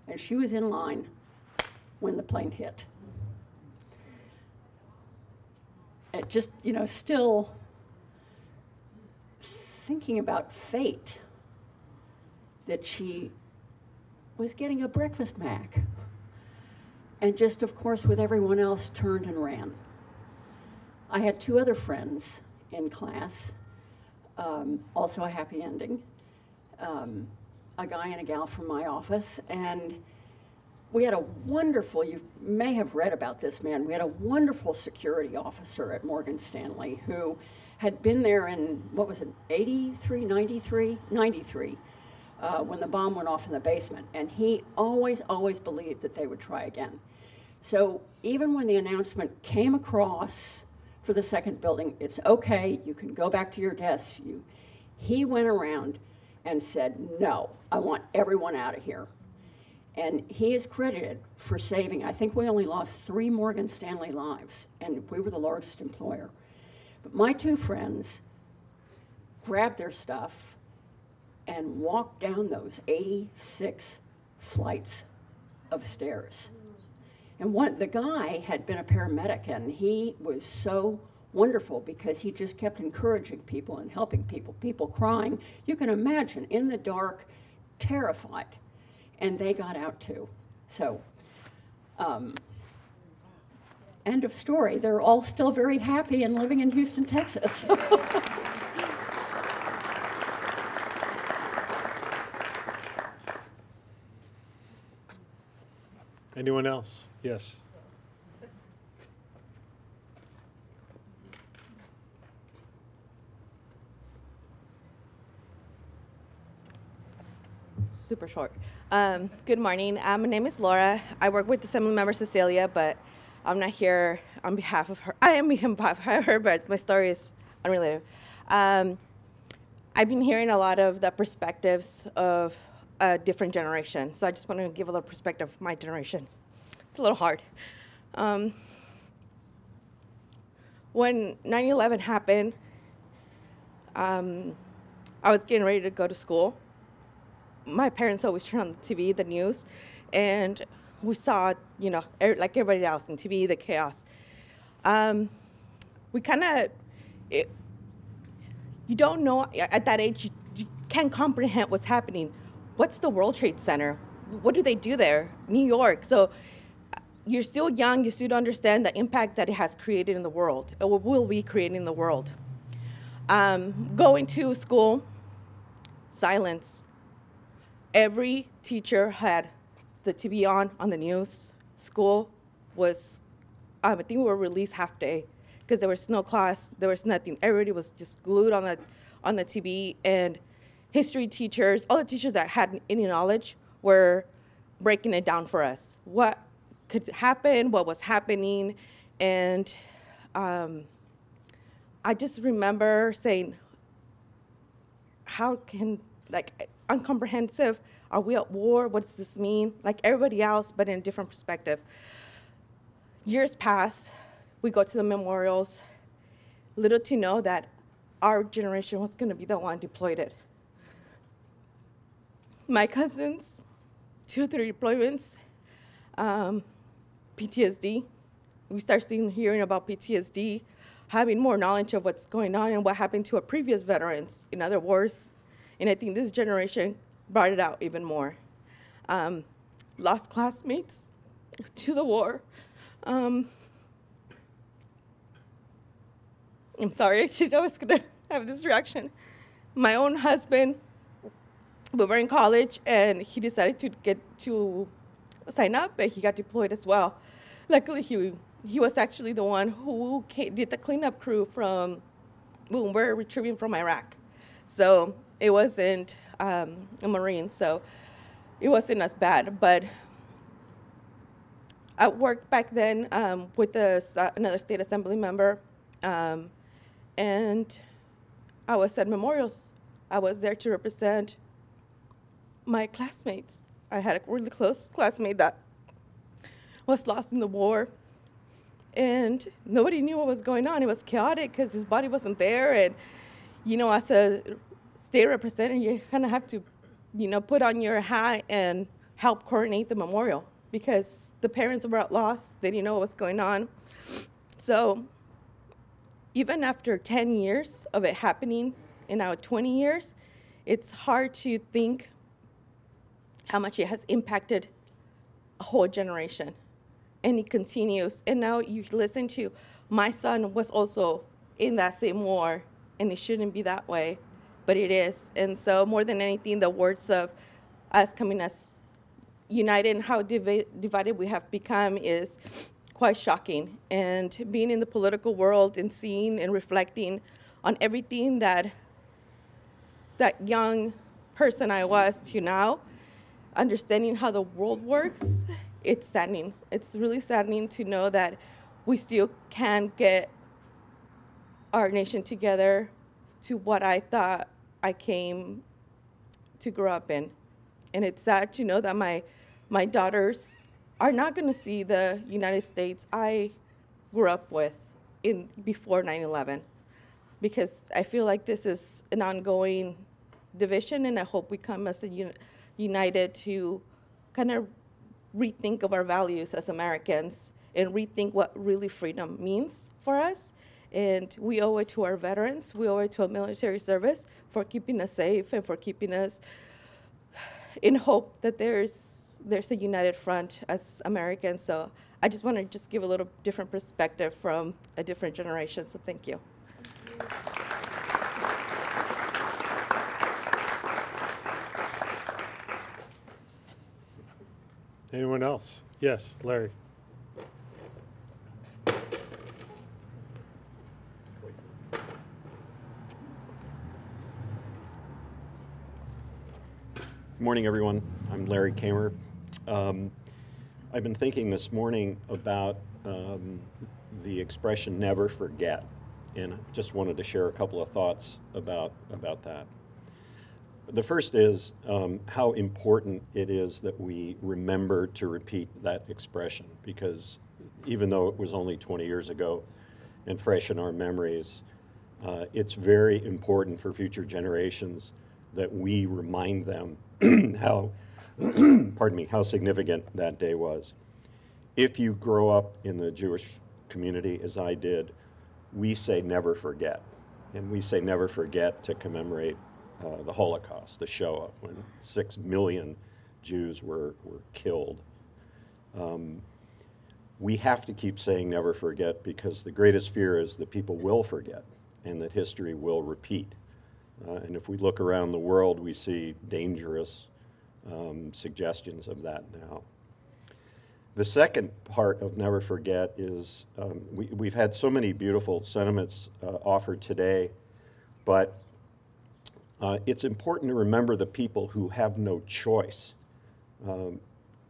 And she was in line when the plane hit. It just, still thinking about fate, that she was getting a breakfast mac. And just, of course, with everyone else, turned and ran. I had 2 other friends in class, also a happy ending, a guy and a gal from my office, and we had a wonderful, you may have read about this man, we had a wonderful security officer at Morgan Stanley who had been there in, 93, when the bomb went off in the basement. And he always believed that they would try again. So even when the announcement came across for the second building, it's okay, you can go back to your desks. He went around and said, no, I want everyone out of here. And he is credited for saving, I think we only lost 3 Morgan Stanley lives, and we were the largest employer. But my 2 friends grabbed their stuff and walked down those 86 flights of stairs. And the guy had been a paramedic, and he was so wonderful because he just kept encouraging people and helping people crying. You can imagine, in the dark, terrified. And they got out too. So, end of story. They're all still very happy and living in Houston, Texas. Anyone else? Yes. Super short. Good morning. My name is Laura. I work with Assemblymember Cecilia, but I'm not here on behalf of her. I am on behalf of her, but my story is unrelated. I've been hearing a lot of the perspectives of a different generation, so I just want to give a little perspective of my generation. It's a little hard. When 9/11 happened, I was getting ready to go to school. My parents always turn on the TV, the news, and we saw, you know, like everybody else on TV, the chaos. We kind of, you don't know, at that age, you can't comprehend what's happening. What's the World Trade Center? What do they do there? New York. So you're still young, you still don't understand the impact that it has created in the world, or will be creating in the world. Going to school, silence. Every teacher had the TV on the news. School was, I think we were released half day because there was no class, there was nothing. Everybody was just glued on the TV, and history teachers, all the teachers that had any knowledge were breaking it down for us. What could happen, what was happening, and I just remember saying, how can, like, uncomprehensive, are we at war, what does this mean? Like everybody else, but in a different perspective. Years pass, we go to the memorials, little to know that our generation was gonna be the one deployed it. My cousins, 2 or 3 deployments, PTSD. We start hearing about PTSD, having more knowledge of what's going on and what happened to our previous veterans in other wars. And I think this generation brought it out even more. Lost classmates to the war. I'm sorry, I was gonna have this reaction. My own husband, we were in college and he decided to sign up, and he got deployed as well. Luckily, he was actually the one who did the cleanup crew from when we were retrieving from Iraq. So it wasn't a Marine, so it wasn't as bad. But I worked back then with another state assembly member, and I was at memorials. I was there to represent my classmates. I had a really close classmate that was lost in the war, and nobody knew what was going on. It was chaotic because his body wasn't there, and you know, as a state representative, you kind of have to, you know, put on your hat and help coordinate the memorial because the parents were lost. They didn't know what was going on. So even after 10 years of it happening, and now 20 years, it's hard to think how much it has impacted a whole generation. And it continues. And now you listen to, my son was also in that same war, and it shouldn't be that way, but it is. And so more than anything, the words of us coming as united and how divided we have become is quite shocking. And being in the political world and seeing and reflecting on everything that young person I was to now, understanding how the world works, it's saddening. It's really saddening to know that we still can't get our nation together to what I thought I came to grow up in. And it's sad to know that my daughters are not going to see the United States I grew up with before 9/11, because I feel like this is an ongoing division, and I hope we come as united to kind of rethink of our values as Americans and rethink what really freedom means for us. And we owe it to our veterans, we owe it to our military service for keeping us safe and for keeping us in hope that there's a united front as Americans. So I just want to just give a little different perspective from a different generation, so thank you. Anyone else? Yes, Larry. Good morning, everyone. I'm Larry Kamer. I've been thinking this morning about the expression "never forget," and I just wanted to share a couple of thoughts about that. The first is how important it is that we remember to repeat that expression, because even though it was only 20 years ago and fresh in our memories, it's very important for future generations that we remind them how, pardon me, how significant that day was. If you grow up in the Jewish community, as I did, we say never forget. And we say never forget to commemorate the Holocaust, the Shoah, when 6 million Jews were killed. We have to keep saying never forget, because the greatest fear is that people will forget and that history will repeat. And if we look around the world, we see dangerous suggestions of that now. The second part of never forget is we've had so many beautiful sentiments offered today, but it's important to remember the people who have no choice,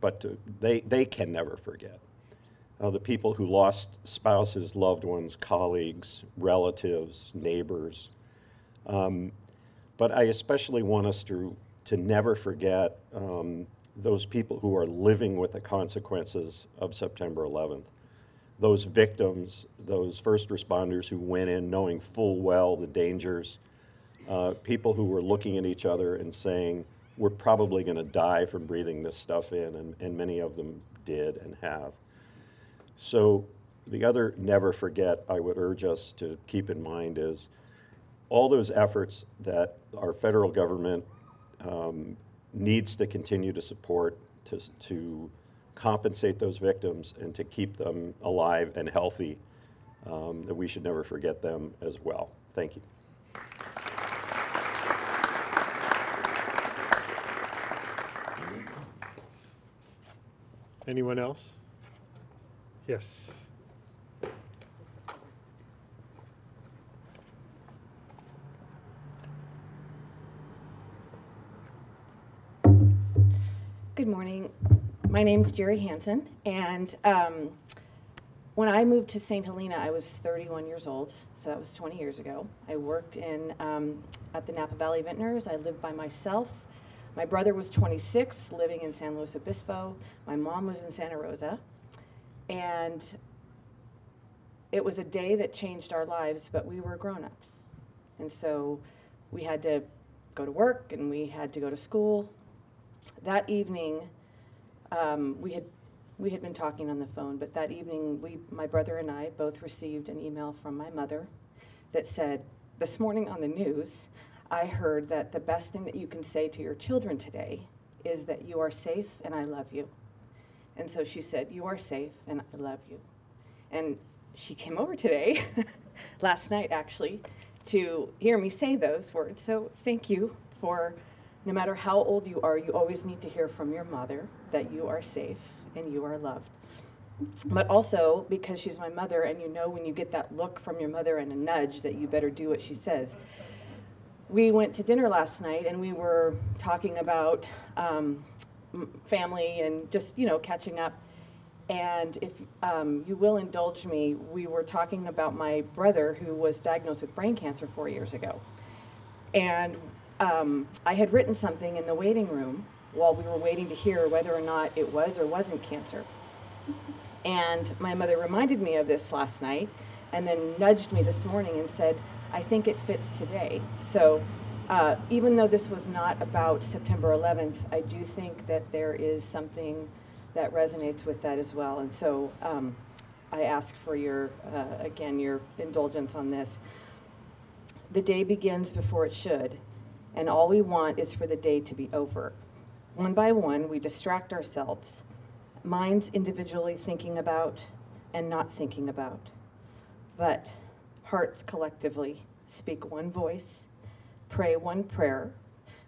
but they can never forget. The people who lost spouses, loved ones, colleagues, relatives, neighbors. But I especially want us to never forget those people who are living with the consequences of September 11th. Those victims, those first responders who went in knowing full well the dangers, people who were looking at each other and saying, we're probably going to die from breathing this stuff in, and many of them did and have. So the other never forget I would urge us to keep in mind is all those efforts that our federal government needs to continue to support to compensate those victims and to keep them alive and healthy, that we should never forget them as well. Thank you. Anyone else? Yes. Good morning. My name's Jerry Hansen, and when I moved to St. Helena, I was 31 years old, so that was 20 years ago. I worked at the Napa Valley Vintners. I lived by myself. My brother was 26, living in San Luis Obispo. My mom was in Santa Rosa, and it was a day that changed our lives, but we were grown-ups. And so we had to go to work, and we had to go to school. That evening, we had been talking on the phone, but that evening, my brother and I both received an email from my mother that said, this morning on the news, I heard that the best thing that you can say to your children today is that you are safe and I love you. And so she said, you are safe and I love you. And she came over today, last night actually, to hear me say those words. So thank you for, no matter how old you are, you always need to hear from your mother that you are safe and you are loved. But also, because she's my mother, and you know when you get that look from your mother and a nudge that you better do what she says. We went to dinner last night, and we were talking about family and just, catching up. And if you will indulge me, we were talking about my brother who was diagnosed with brain cancer 4 years ago. And I had written something in the waiting room while we were waiting to hear whether or not it was or wasn't cancer. And my mother reminded me of this last night and then nudged me this morning and said, I think it fits today. So even though this was not about September 11th, I do think that there is something that resonates with that as well. And so I ask for your, again, your indulgence on this. The day begins before it should, and all we want is for the day to be over. One by one, we distract ourselves, minds individually thinking about and not thinking about, but hearts collectively speak one voice, pray one prayer,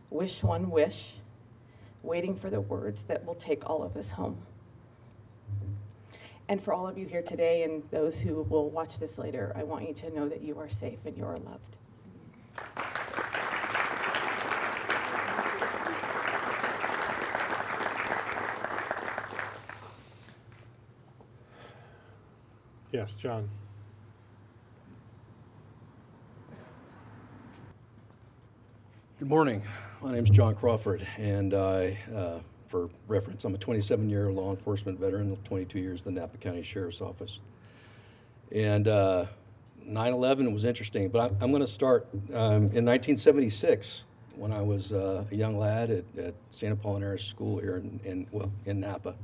wish one wish, waiting for the words that will take all of us home. And for all of you here today and those who will watch this later, I want you to know that you are safe and you are loved. Yes, John. Good morning. My name is John Crawford, and I, for reference, I'm a 27-year law enforcement veteran, 22 years in the Napa County Sheriff's Office. And 9/11 was interesting, but I'm going to start in 1976 when I was a young lad at St. Apollinaris School here in Napa.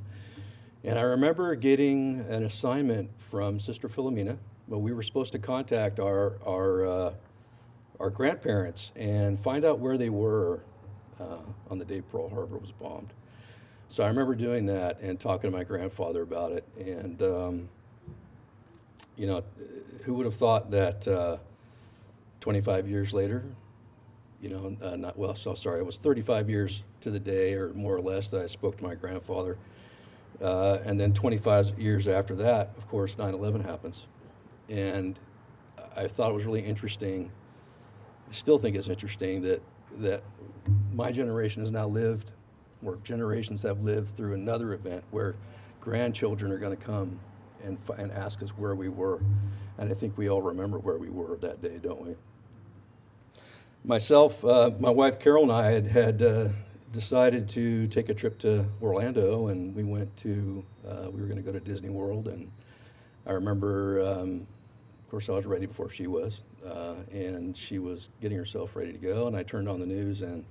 And I remember getting an assignment from Sister Philomena, but we were supposed to contact our grandparents and find out where they were on the day Pearl Harbor was bombed. So I remember doing that and talking to my grandfather about it. And, you know, who would have thought that 25 years later, you know, it was 35 years to the day or more or less that I spoke to my grandfather. And then 25 years after that, of course, 9/11 happens. And I thought it was really interesting. I still think it's interesting that my generation has now lived, or generations have lived through another event where grandchildren are going to come and ask us where we were. And I think we all remember where we were that day, don't we? Myself, my wife Carol and I had decided to take a trip to Orlando, and we went to, we were going to go to Disney World. And I remember, of course, I was ready before she was, and she was getting herself ready to go. And I turned on the news and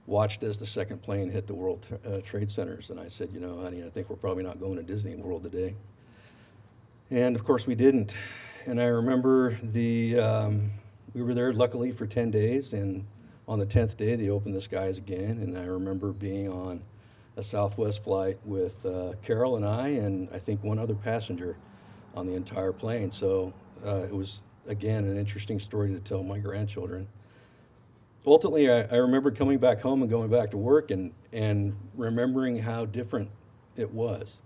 watched as the second plane hit the World Trade Centers. And I said, you know, honey, I think we're probably not going to Disney World today. And of course we didn't. And I remember we were there luckily for 10 days, and on the 10th day they opened the skies again. And I remember being on a Southwest flight with Carol and I think one other passenger on the entire plane. So it was, again, an interesting story to tell my grandchildren. Ultimately, I remember coming back home and going back to work and remembering how different it was.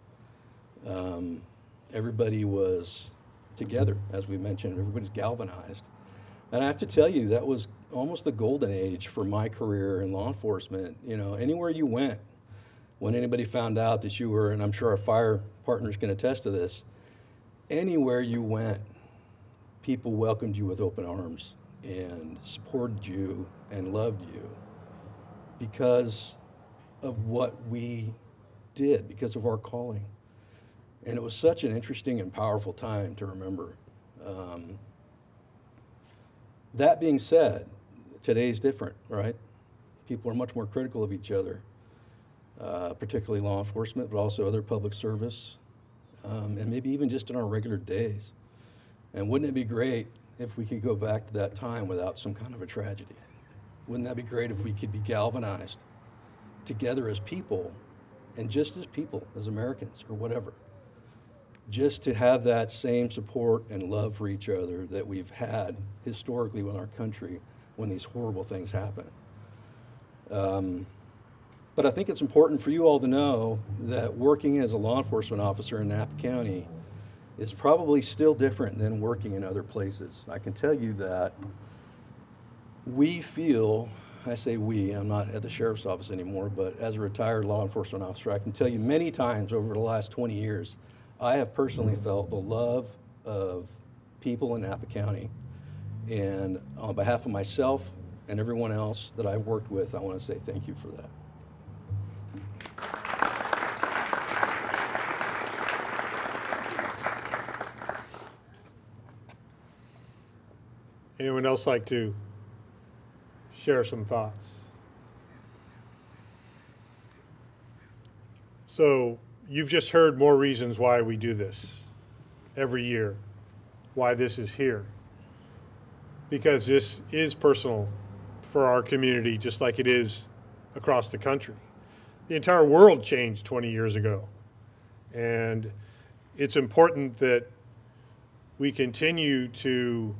Everybody was together, as we mentioned. Everybody's galvanized. And I have to tell you, that was almost the golden age for my career in law enforcement. You know, anywhere you went, when anybody found out that you were, and I'm sure our fire partners can attest to this, anywhere you went, people welcomed you with open arms and supported you and loved you because of what we did, because of our calling. And it was such an interesting and powerful time to remember. That being said, today's different, right? People are much more critical of each other, particularly law enforcement, but also other public service, and maybe even just in our regular days. And wouldn't it be great if we could go back to that time without some kind of a tragedy? Wouldn't that be great if we could be galvanized together as people, and just as people, as Americans or whatever, just to have that same support and love for each other that we've had historically in our country when these horrible things happen. But I think it's important for you all to know that working as a law enforcement officer in Napa County is probably still different than working in other places. I can tell you that we feel I say we, I'm not at the sheriff's office anymore, but as a retired law enforcement officer, I can tell you many times over the last 20 years, I have personally felt the love of people in Napa County. And on behalf of myself and everyone else that I've worked with, I want to say thank you for that. Anyone else like to share some thoughts? So you've just heard more reasons why we do this every year, why this is here. Because this is personal for our community, just like it is across the country. The entire world changed 20 years ago. And it's important that we continue to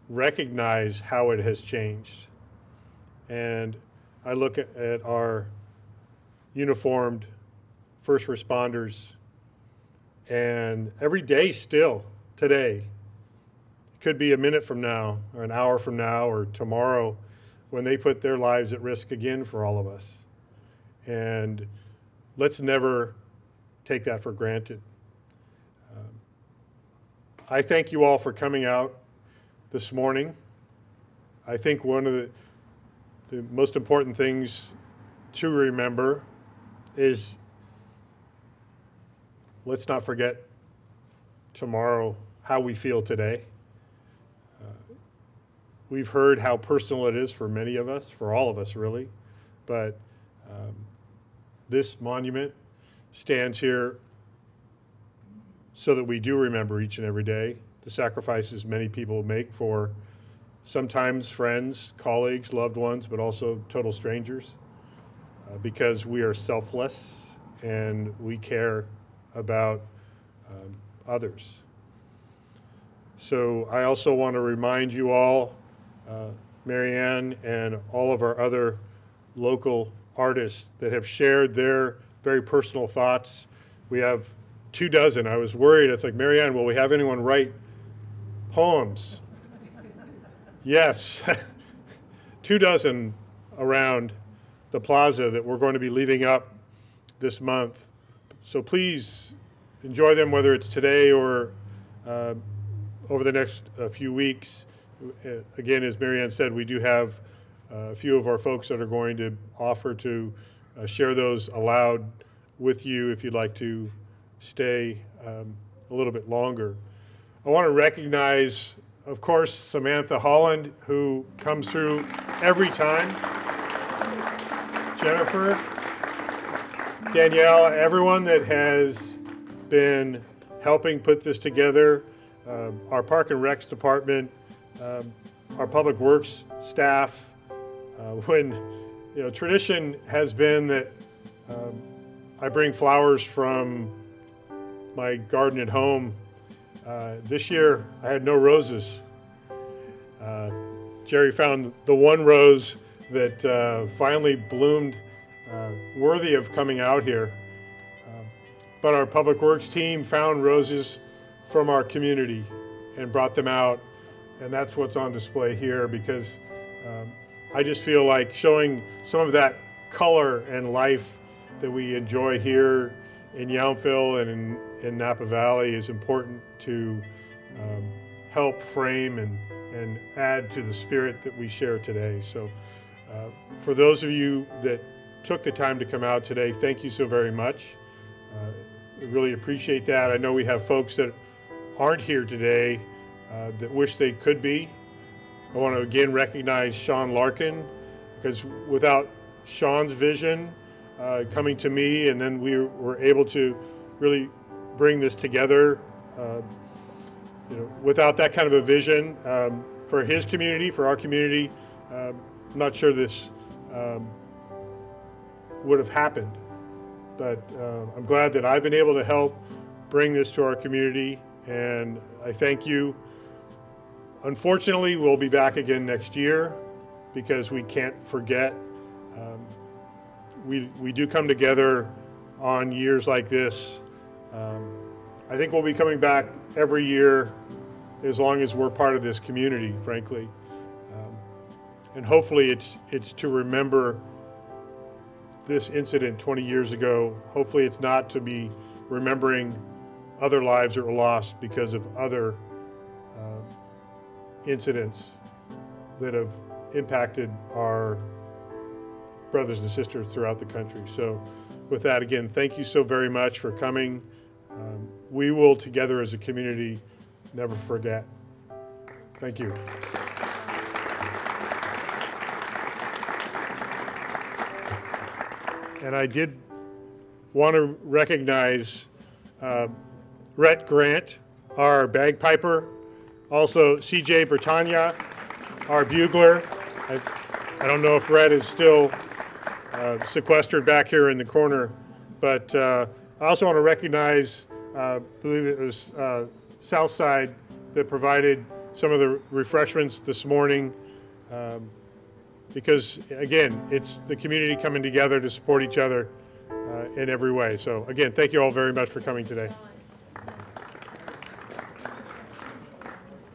recognize how it has changed. And I look at our uniformed first responders, and every day still today, could be a minute from now or an hour from now or tomorrow when they put their lives at risk again for all of us. And let's never take that for granted. I thank you all for coming out this morning. I think one of the most important things to remember is let's not forget tomorrow how we feel today. We've heard how personal it is for many of us, for all of us really, but this monument stands here so that we do remember each and every day the sacrifices many people make for sometimes friends, colleagues, loved ones, but also total strangers, because we are selfless and we care about others. So I also want to remind you all, Marianne and all of our other local artists that have shared their very personal thoughts. We have 24. I was worried. It's like, Marianne, will we have anyone write poems? Yes, 24 around the plaza that we're going to be leaving up this month. So please enjoy them, whether it's today or over the next few weeks. Again, as Marianne said, we do have a few of our folks that are going to offer to share those aloud with you if you'd like to stay a little bit longer. I want to recognize, of course, Samantha Holland, who comes through every time. Jennifer, Danielle, everyone that has been helping put this together, our Park and Recs department, our Public Works staff. When, tradition has been that I bring flowers from my garden at home. This year, I had no roses. Jerry found the one rose that finally bloomed worthy of coming out here. But our Public Works team found roses from our community and brought them out. And that's what's on display here, because I just feel like showing some of that color and life that we enjoy here in Yountville and in Napa Valley is important to help frame and add to the spirit that we share today. So for those of you that took the time to come out today, thank you so very much. I really appreciate that. I know we have folks that aren't here today that wish they could be. I want to again recognize Sean Larkin, because without Sean's vision coming to me, and then we were able to really bring this together, without that kind of a vision for his community, for our community, I'm not sure this would have happened. But I'm glad that I've been able to help bring this to our community, and I thank you. Unfortunately, we'll be back again next year because we can't forget. We do come together on years like this. I think we'll be coming back every year as long as we're part of this community, frankly. And hopefully it's to remember this incident 20 years ago. Hopefully it's not to be remembering other lives that were lost because of other incidents that have impacted our brothers and sisters throughout the country. So with that, again, thank you so very much for coming. We will together as a community never forget. Thank you. And I did want to recognize Rhett Grant, our bagpiper, also CJ Britannia, our bugler. I don't know if Rhett is still sequestered back here in the corner, but I also want to recognize, I believe it was Southside that provided some of the refreshments this morning, because again, it's the community coming together to support each other in every way. So again, thank you all very much for coming today.